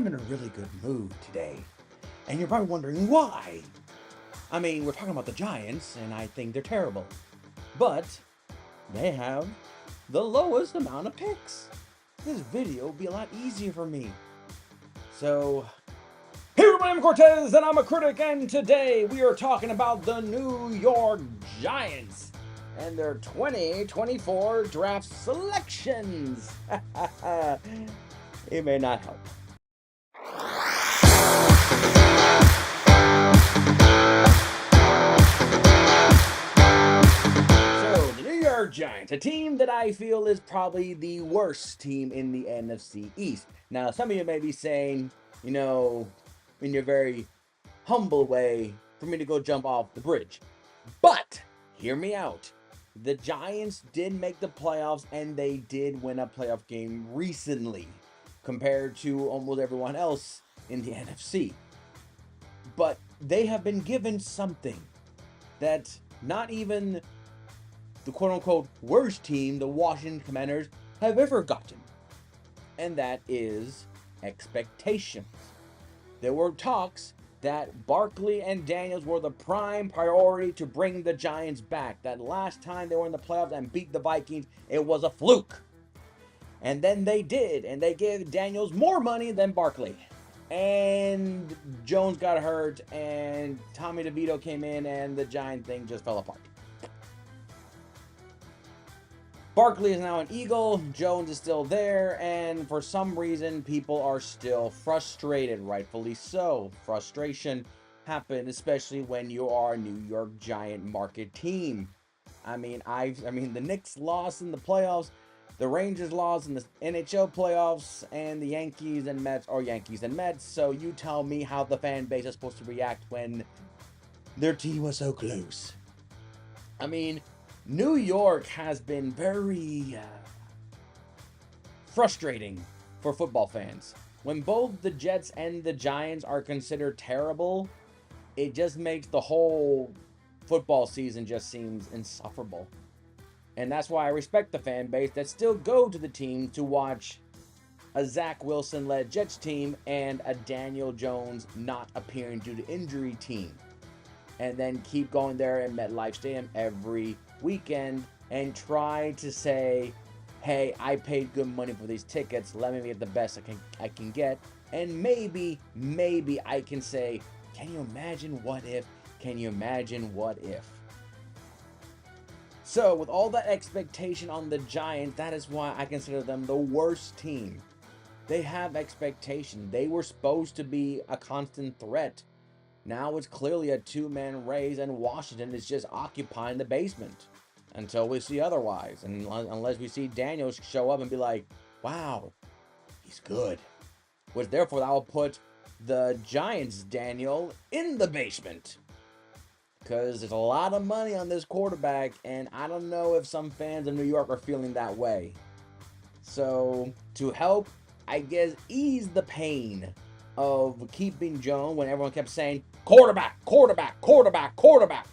I'm in a really good mood today. And you're probably wondering why. I mean, we're talking about the Giants, and I think they're terrible. But they have the lowest amount of picks. This video would be a lot easier for me. So, hey everybody, I'm Cortez, and I'm a critic, and today we are talking about the New York Giants and their 2024 draft selections. It may not help. So, the New York Giants, a team that I feel is probably the worst team in the NFC East. Now, some of you may be saying, in your very humble way, for me to go jump off the bridge. But, hear me out. The Giants did make the playoffs, and they did win a playoff game recently, compared to almost everyone else in the NFC. But they have been given something that not even the quote-unquote worst team, the Washington Commanders, have ever gotten. And that is expectations. There were talks that Barkley and Daniels were the prime priority to bring the Giants back. That last time they were in the playoffs and beat the Vikings, it was a fluke. And then they did, and they gave Daniels more money than Barkley. And Jones got hurt, and Tommy DeVito came in, and the Giant thing just fell apart. Barkley is now an Eagle, Jones is still there, and for some reason, people are still frustrated, rightfully so. Frustration happens, especially when you are a New York Giant market team. I mean, the Knicks lost in the playoffs, the Rangers lost in the NHL playoffs, and the Yankees and Mets are Yankees and Mets, so you tell me how the fan base is supposed to react when their team was so close. I mean, New York has been very frustrating for football fans. When both the Jets and the Giants are considered terrible, it just makes the whole football season just seems insufferable. And that's why I respect the fan base that still go to the team to watch a Zach Wilson-led Jets team and a Daniel Jones not appearing due to injury team. And then keep going there at MetLife Stadium every weekend and try to say, hey, I paid good money for these tickets, let me get the best I can get, and maybe I can say, can you imagine what if? Can you imagine what if? So with all that expectation on the Giants, that is why I consider them the worst team. They have expectation. They were supposed to be a constant threat. Now it's clearly a two-man race, and Washington is just occupying the basement until we see otherwise. And unless we see Daniels show up and be like, wow, he's good. Which therefore that will put the Giants' Daniel in the basement. Because there's a lot of money on this quarterback, and I don't know if some fans in New York are feeling that way. So to help, I guess, ease the pain of keeping Jones when everyone kept saying, quarterback, quarterback, quarterback, quarterback.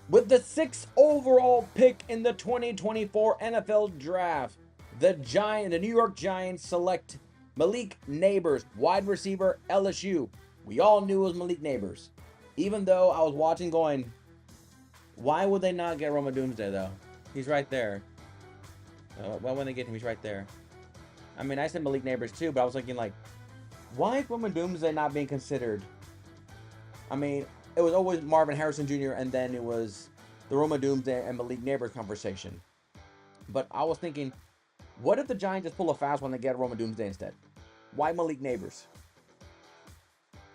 With the 6th overall pick in the 2024 NFL Draft, the New York Giants select Malik Nabers, wide receiver, LSU. We all knew it was Malik Nabers. Even though I was watching going, why would they not get Roma Doomsday, though? He's right there. Why wouldn't they get him? He's right there. I mean, I said Malik Nabers too, but I was thinking, like, why is Roma Doomsday not being considered? I mean, it was always Marvin Harrison Jr., and then it was the Roma Doomsday and Malik Nabers conversation. But I was thinking, what if the Giants just pull a fast one and get Roma Doomsday instead? Why Malik Nabers?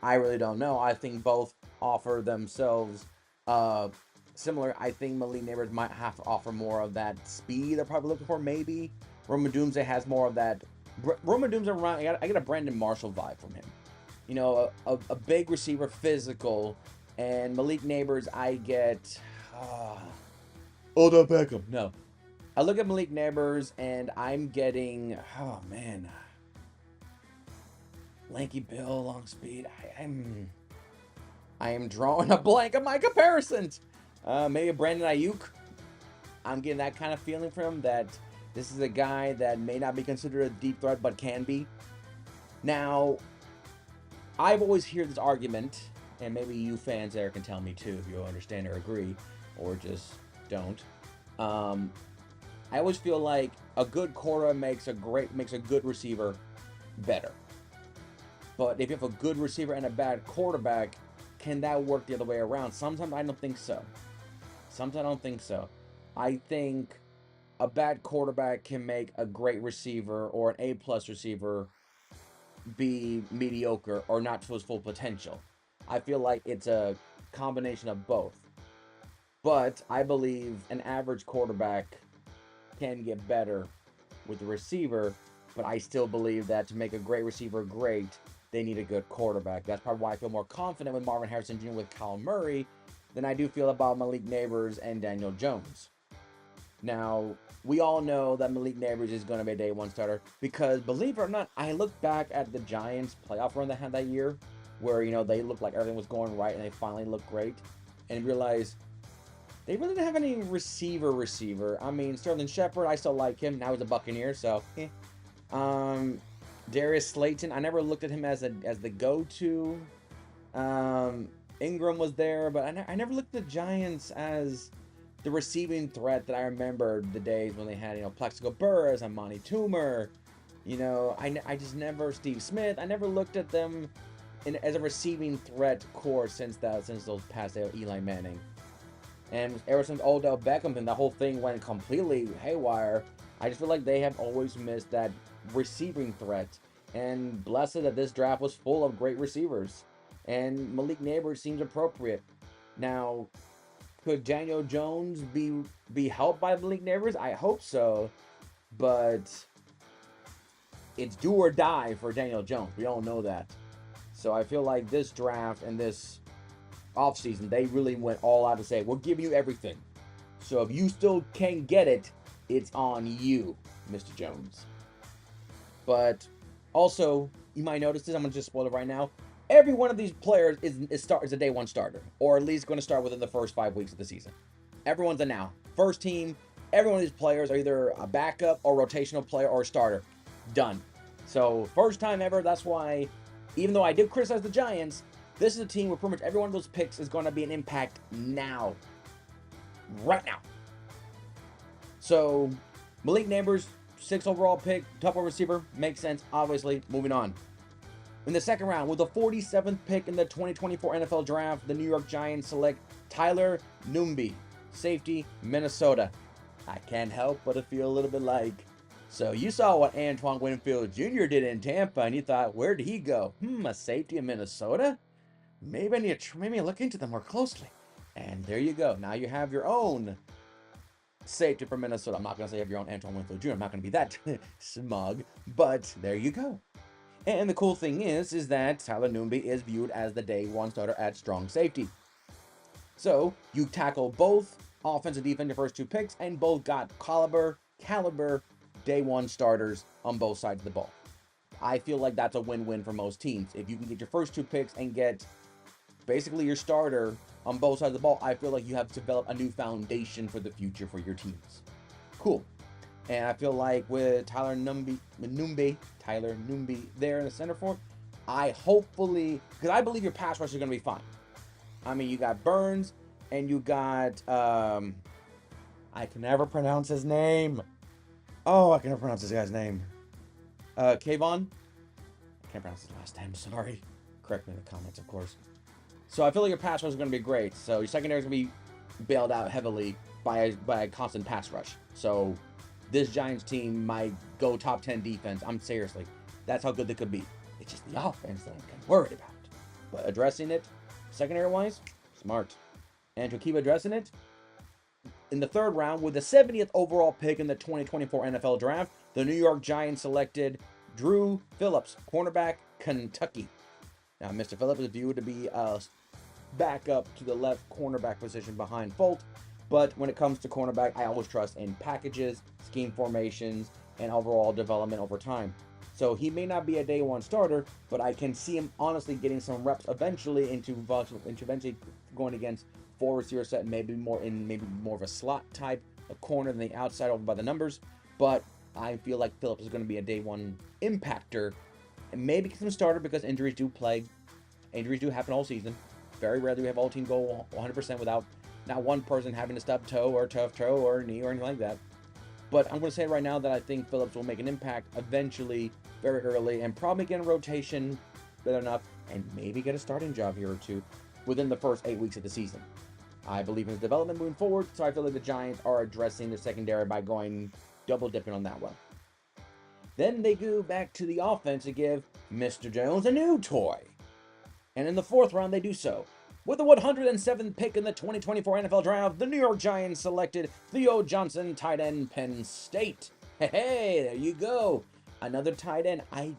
I really don't know. I think both offer themselves similar. I think Malik Nabers might have to offer more of that speed they're probably looking for, maybe. Roma Doomsday has more of that. Roma Doomsday around. I get a Brandon Marshall vibe from him. You know, a big receiver, physical, and Malik Nabers, I get. Odell Beckham. No, I look at Malik Nabers and I'm getting. Oh man, lanky Bill, long speed. I am drawing a blank of my comparisons. Maybe Brandon Ayuk. I'm getting that kind of feeling from him that this is a guy that may not be considered a deep threat, but can be. Now, I've always heard this argument, and maybe you fans there can tell me too if you understand or agree, or just don't. Um, I always feel like a good quarter makes a good receiver better. But if you have a good receiver and a bad quarterback, can that work the other way around? Sometimes I don't think so. Sometimes I don't think so. I think a bad quarterback can make a great receiver or an A plus receiver be mediocre or not to his full potential. I feel like it's a combination of both. But I believe an average quarterback can get better with the receiver, but I still believe that to make a great receiver great, they need a good quarterback. That's probably why I feel more confident with Marvin Harrison Jr. with Kyle Murray than I do feel about Malik Neighbors and Daniel Jones. Now, we all know that Malik Neighbors is going to be a day one starter because, believe it or not, I look back at the Giants playoff run they had that year where, they looked like everything was going right and they finally looked great and realized they really didn't have any receiver. I mean, Sterling Shepard, I still like him. Now he's a Buccaneer, so Darius Slayton, I never looked at him as the go-to. Ingram was there, but I never looked at the Giants as the receiving threat that I remember the days when they had, Plexico Burress, Amani Toomer, I just never, Steve Smith, I never looked at them as a receiving threat core since those past Eli Manning. And ever since Odell Beckham and the whole thing went completely haywire, I just feel like they have always missed that receiving threat. And blessed that this draft was full of great receivers. And Malik Neighbors seems appropriate. Now, could Daniel Jones be helped by Malik Neighbors? I hope so. But it's do or die for Daniel Jones. We all know that. So I feel like this draft and this offseason, they really went all out to say, we'll give you everything. So if you still can't get it, it's on you, Mr. Jones. But also, you might notice this, I'm going to just spoil it right now. Every one of these players is a day one starter, or at least going to start within the first 5 weeks of the season. Everyone's a now. First team, every one of these players are either a backup or rotational player or a starter. Done. So, first time ever, that's why, even though I did criticize the Giants, this is a team where pretty much every one of those picks is going to be an impact now. Right now. So, Malik Neighbors, 6th overall pick, top receiver, makes sense, obviously. Moving on. In the second round, with the 47th pick in the 2024 NFL Draft, the New York Giants select Tyler Numby, safety, Minnesota. I can't help but to feel a little bit like, so you saw what Antoine Winfield Jr. did in Tampa, and you thought, where did he go? A safety in Minnesota? Maybe I need to look into them more closely. And there you go. Now you have your own safety from Minnesota. I'm not going to say you have your own Antoine Winfield Jr. I'm not going to be that smug, but there you go. And the cool thing is that Tyler Numby is viewed as the day one starter at strong safety. So you tackle both offense and defense your first 2 picks, and both got caliber day one starters on both sides of the ball. I feel like that's a win-win for most teams. If you can get your first 2 picks and get basically your starter on both sides of the ball, I feel like you have developed a new foundation for the future for your teams. Cool. And I feel like with Tyler Numby there in the center for, I hopefully, because I believe your pass rush is going to be fine. I mean, you got Burns and you got, I can never pronounce his name. Oh, I can never pronounce this guy's name. Kayvon? I can't pronounce his last name, sorry. Correct me in the comments, of course. So I feel like your pass rush is going to be great. So your secondary is going to be bailed out heavily by a constant pass rush. So this Giants team might go top 10 defense. I'm seriously. That's how good they could be. It's just the offense that I'm worried about. But addressing it, secondary-wise, smart. And to keep addressing it, in the third round, with the 70th overall pick in the 2024 NFL Draft, the New York Giants selected Drew Phillips, cornerback, Kentucky. Now, Mr. Phillips is viewed to be a backup to the left cornerback position behind Folt, but when it comes to cornerback, I always trust in packages, scheme formations, and overall development over time. So he may not be a day one starter, but I can see him honestly getting some reps eventually into eventually going against 4 receiver set, maybe more of a slot type, a corner than the outside over by the numbers. But I feel like Phillips is going to be a day one impactor And maybe get some starter because injuries do plague. Injuries do happen all season. Very rarely do we have all team go 100% without not one person having a stub toe or tough toe or knee or anything like that. But I'm going to say right now that I think Phillips will make an impact eventually, very early, and probably get a rotation good enough and maybe get a starting job here or two within the first 8 weeks of the season. I believe in his development moving forward, so I feel like the Giants are addressing the secondary by going double dipping on that one. Then they go back to the offense to give Mr. Jones a new toy. And in the 4th round, they do so. With the 107th pick in the 2024 NFL Draft, the New York Giants selected Theo Johnson, tight end, Penn State. Hey, there you go. Another tight end. I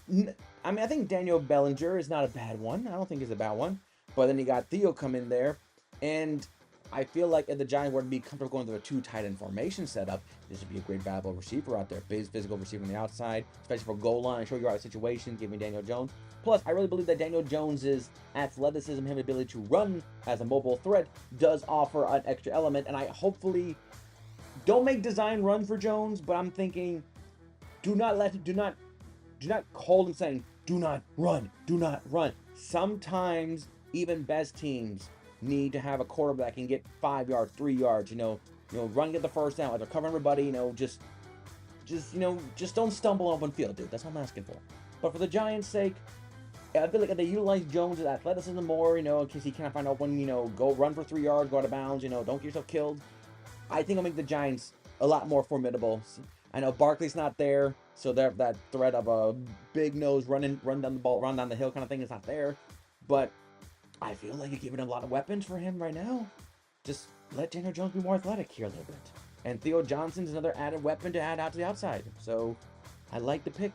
think Daniel Bellinger is not a bad one. I don't think he's a bad one. But then you got Theo come in there. And I feel like if the Giants were to be comfortable going to a 2 tight end formation setup, this would be a great valuable receiver out there. Big physical receiver on the outside, especially for goal line, show you out of situations, give me Daniel Jones. Plus, I really believe that Daniel Jones's athleticism, his ability to run as a mobile threat, does offer an extra element. And I hopefully don't make design run for Jones, but I'm thinking, do not hold him saying, do not run. Sometimes even best teams need to have a quarterback and get 5 yards, 3 yards, run, get the first down, either cover everybody, just don't stumble on open field, dude. That's what I'm asking for. But for the Giants' sake, I feel like if they utilize Jones' athleticism more, in case he can't find open, go run for 3 yards, go out of bounds, don't get yourself killed. I think it'll make the Giants a lot more formidable. I know Barkley's not there, so that threat of a big nose run down the ball, run down the hill kind of thing is not there. But I feel like you're giving a lot of weapons for him right now. Just let Daniel Jones be more athletic here a little bit. And Theo Johnson's another added weapon to add out to the outside. So I like the pick.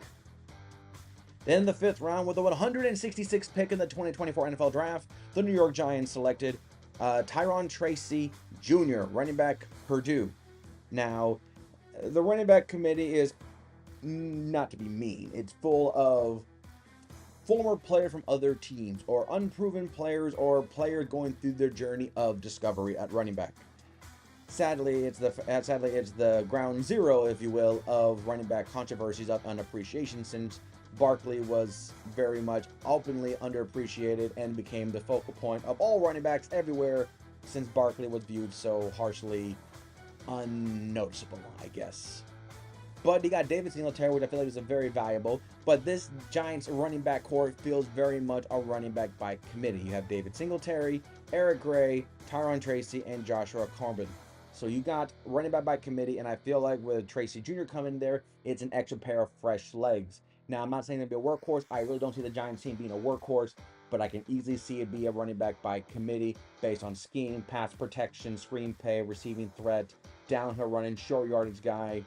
Then the 5th round, with the 166th pick in the 2024 NFL Draft, the New York Giants selected Tyron Tracy Jr., running back, Purdue. Now, the running back committee is, not to be mean, it's full of former players from other teams, or unproven players, or players going through their journey of discovery at running back. Sadly, it's the ground zero, if you will, of running back controversies of unappreciation, since Barkley was very much openly underappreciated and became the focal point of all running backs everywhere, since Barkley was viewed so harshly unnoticeable, I guess. But you got David Singletary, which I feel like is a very valuable. But this Giants running back core feels very much a running back by committee. You have David Singletary, Eric Gray, Tyron Tracy, and Joshua Corbin. So you got running back by committee, and I feel like with Tracy Jr. coming there, it's an extra pair of fresh legs. Now, I'm not saying it'll be a workhorse. I really don't see the Giants team being a workhorse, but I can easily see it be a running back by committee based on scheme, pass protection, screen play, receiving threat, downhill running, short yardage guy.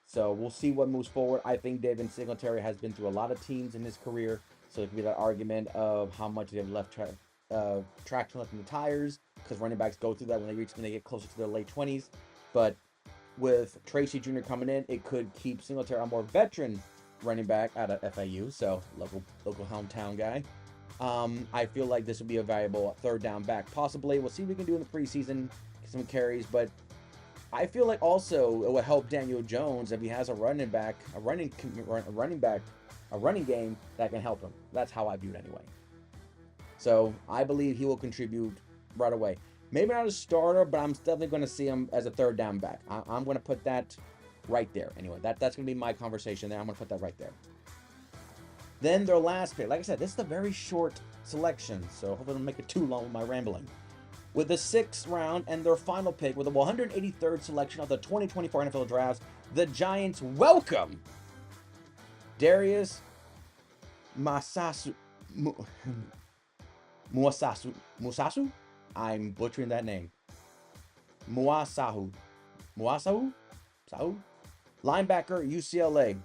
So we'll see what moves forward. I think David Singletary has been through a lot of teams in his career, so it could be that argument of how much they've left traction left in the tires, because running backs go through that when they get closer to their late 20s. But with Tracy Jr. coming in, it could keep Singletary a more veteran running back out of FAU, so local hometown guy. I feel like this would be a valuable 3rd down back, possibly. We'll see what we can do in the preseason, get some carries, but I feel like also it will help Daniel Jones if he has a running game that can help him. That's how I view it anyway. So I believe he will contribute right away. Maybe not a starter, but I'm definitely going to see him as a 3rd down back. I'm going to put that right there. Anyway, that's going to be my conversation there. I'm going to put that right there. Then their last pick. Like I said, this is a very short selection, so hopefully I don't make it too long with my rambling. With the 6th round and their final pick, with the 183rd selection of the 2024 NFL Draft, the Giants welcome Darius Musasu. I'm butchering that name. Muasahu. Linebacker, UCLA.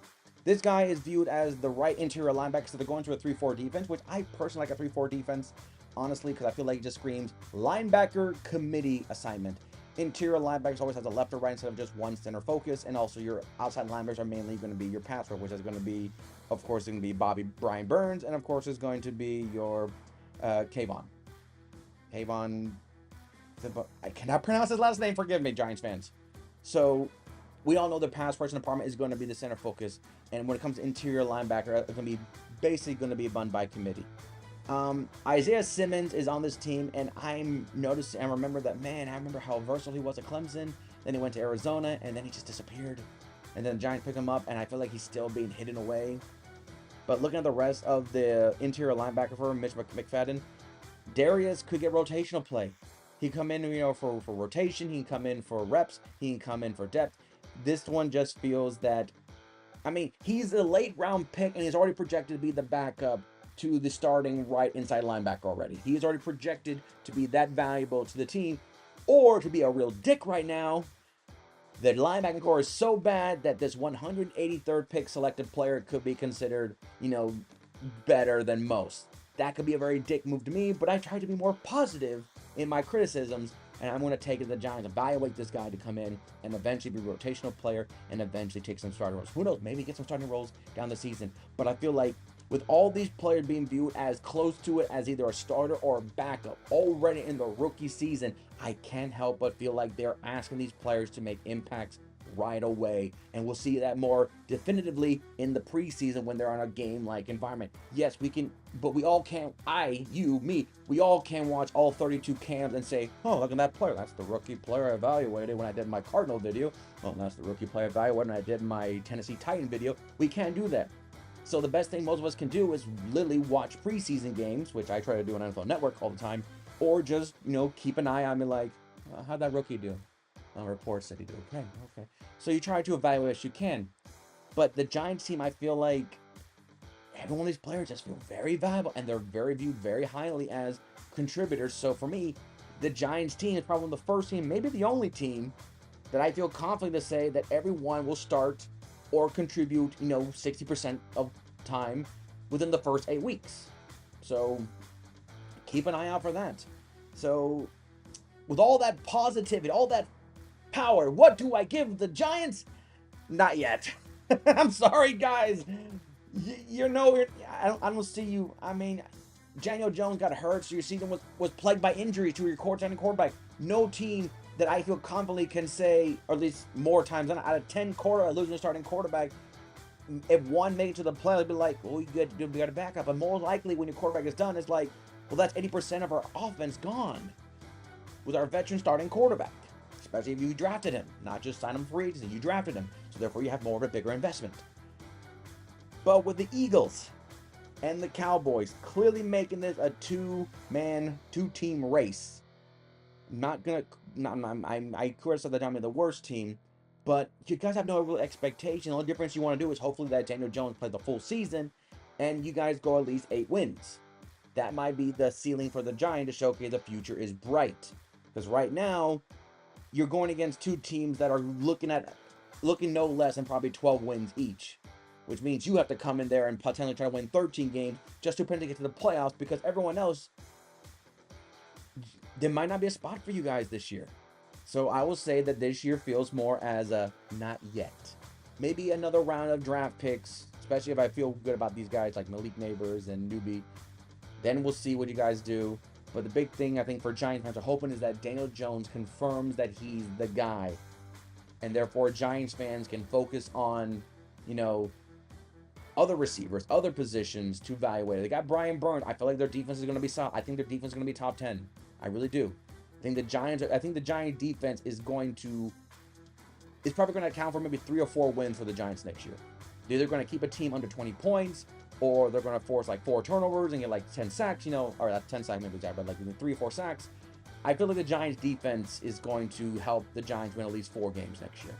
This guy is viewed as the right interior linebacker, so they're going to a 3-4 defense, which I personally like a 3-4 defense, honestly, because I feel like it just screams linebacker committee assignment. Interior linebackers always has a left or right instead of just one center focus, and also your outside linebackers are mainly going to be your pass rush, which is going to be, of course, going to be Brian Burns, and of course is going to be your Kayvon. I cannot pronounce his last name, forgive me, Giants fans. So we all know the pass rushing department is going to be the center focus, and when it comes to interior linebacker, it's going to be basically going to be done by committee. Isaiah Simmons is on this team, and I'm noticing and remember that, man, I remember how versatile he was at Clemson. Then he went to Arizona, and then he just disappeared. And then the Giants pick him up, and I feel like he's still being hidden away. But looking at the rest of the interior linebacker for Mitch McFadden, Darius could get rotational play. He come in, for rotation. He can come in for reps. He can come in for depth. This one just feels that, I mean, he's a late round pick, and he's already projected to be the backup to the starting right inside linebacker already. He is already projected to be that valuable to the team, or to be a real dick right now. The linebacking core is so bad that this 183rd pick selected player could be considered, better than most. That could be a very dick move to me, but I try to be more positive in my criticisms, and I'm going to take it to the Giants, evaluate this guy to come in and eventually be a rotational player and eventually take some starting roles. Who knows? Maybe get some starting roles down the season. But I feel like with all these players being viewed as close to it as either a starter or a backup already in the rookie season, I can't help but feel like they're asking these players to make impacts right away. And we'll see that more definitively in the preseason when they're on a game-like environment. Yes, we can, but we all can't, we all can watch all 32 cams and say, oh, look at that player. That's the rookie player I evaluated when I did my Cardinal video. Oh, that's the rookie player I evaluated when I did my Tennessee Titan video. We can't do that. So the best thing most of us can do is literally watch preseason games, which I try to do on NFL Network all the time, or just, keep an eye on me like, how'd that rookie do? Report said he did okay. So you try to evaluate as you can. But the Giants team, I feel like every one of these players just feel very valuable, and they're viewed very highly as contributors. So for me, the Giants team is probably the first team, maybe the only team, that I feel confident to say that everyone will start or contribute, 60% of time within the first 8 weeks. So keep an eye out for that. So with all that positivity, all that power, what do I give the Giants? Not yet. I'm sorry, guys. I don't see you. I mean, Daniel Jones got hurt, so your season was plagued by injuries to your quarterback. No team that I feel confidently can say, or at least more times than out of 10 losing a starting quarterback, if one made it to the play, it'd be like, well, we got a backup. But more likely, when your quarterback is done, it's like, well, that's 80% of our offense gone with our veteran starting quarterback. Especially if you drafted him, not just sign him for free, you drafted him. So therefore, you have more of a bigger investment. But with the Eagles and the Cowboys clearly making this a two-team race, I criticize that I'm the worst team, but you guys have no real expectation. The only difference you want to do is hopefully that Daniel Jones plays the full season, and you guys go at least 8 wins. That might be the ceiling for the Giants to showcase the future is bright. Because right now, you're going against two teams that are looking no less than probably 12 wins each, which means you have to come in there and potentially try to win 13 games just to get to the playoffs, because everyone else, there might not be a spot for you guys this year. So I will say that this year feels more as a not yet. Maybe another round of draft picks, especially if I feel good about these guys like Malik Neighbors and Newbie. Then we'll see what you guys do. But the big thing I think for Giants fans are hoping is that Daniel Jones confirms that he's the guy. And therefore Giants fans can focus on, other receivers, other positions to evaluate. They got Brian Burns. I feel like their defense is going to be solid. I think their defense is going to be top 10. I really do. I think the Giants defense is probably going to account for maybe 3 or 4 wins for the Giants next year. They're either going to keep a team under 20 points, or they're going to force like 4 turnovers and get like 10 sacks, or not 10 sacks maybe exactly, but like 3 or 4 sacks. I feel like the Giants defense is going to help the Giants win at least 4 games next year,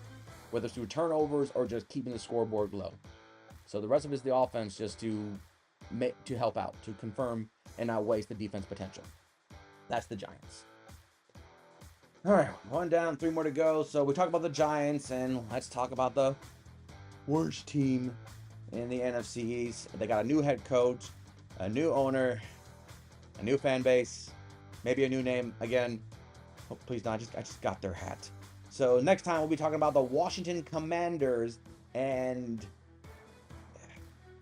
whether it's through turnovers or just keeping the scoreboard low. So the rest of it is the offense just to help out, to confirm and not waste the defense potential. That's the Giants. All right, 1 down, 3 more to go. So we talked about the Giants, and let's talk about the worst team in the NFC East. They got a new head coach, a new owner, a new fan base, maybe a new name again. Oh, please not. I just got their hat. So next time we'll be talking about the Washington Commanders, and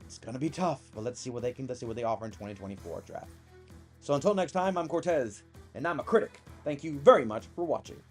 it's gonna be tough. But let's see what they offer in 2024 draft. So until next time, I'm Cortez, and I'm a critic. Thank you very much for watching.